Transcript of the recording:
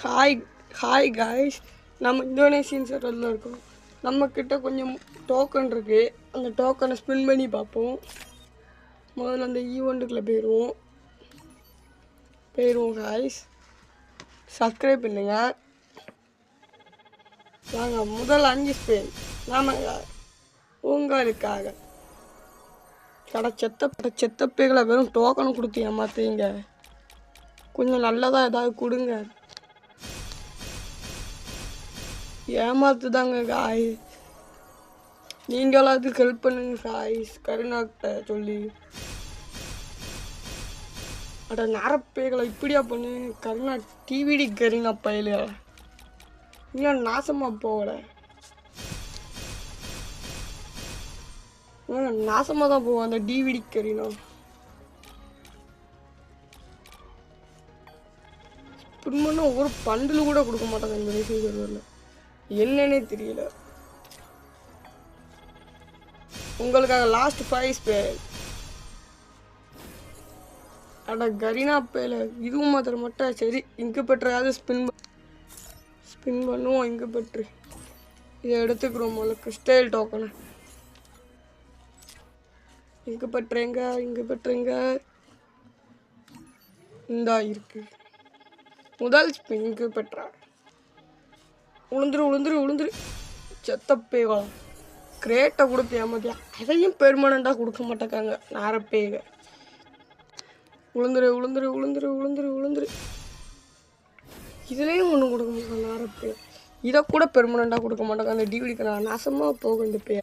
Hi hi guys, நம்ம Indonesian சர்வரில் இருக்கோம். நம்மக்கிட்ட கொஞ்சம் டோக்கன் இருக்குது. அந்த டோக்கனை ஸ்பின் பண்ணி பார்ப்போம். முதல்ல அந்த ஈவெண்ட்டுக்குள்ளே போயிடுவோம் காய்ஸ். சப்ஸ்கிரைப் பண்ணுங்க. நாங்கள் முதல் 5 ஸ்பின் நாம உங்களுக்காக செத்தப்பைகளை வெறும் டோக்கனை கொடுத்து ஏமாத்துறீங்க. கொஞ்சம் நல்லதாக ஏதாவது கொடுங்க. ஏமாத்துதாங்க காய். நீங்களாவது ஹெல்ப் பண்ணுங்க காய்ஸ், கருணாக்கிட்ட சொல்லி. அட நரப்பேகளை இப்படியா பண்ணு. கருணா டிவிடி கருணா பயில இன்னும் நாசமாக போகல. நாசமாக தான் போவோம் அந்த டிவிடி கரீனா. பின்மண்ண ஒரு பண்டில் கூட கொடுக்க மாட்டாங்க இந்த ரேசிங் சர்வரில். என்னன்னே தெரியல. உங்களுக்காக லாஸ்ட் 5 ஸ்பேர். அட கரீனா பேல இதுவும் மாத்திர மட்டும் சரி. இங்கு பெற்றாவது ஸ்பின் பண்ணுவோம். இங்கு பெற்று இதை எடுத்துக்கிறோம். முதல்ல கிறிஸ்டல் டோக்கனை இங்கு பெற்றேங்க இந்தா இருக்கு. முதல் ஸ்பின் இங்கு பெற்றா. உளுந்துரு செத்தப்பேகலாம். கிரேட்டை கொடுத்து ஏமாத்தியா அதையும் பெர்மனண்டாக கொடுக்க மாட்டேக்காங்க நாரப்பேக. உளுந்துரு இதுலேயும் ஒன்றும் கொடுக்க மாட்டாங்க நாரப்பே. இதை கூட பெர்மனண்டாக கொடுக்க மாட்டாங்க. அந்த டிவிடிக்கு நான் நாசமாக போகும் இந்த பே.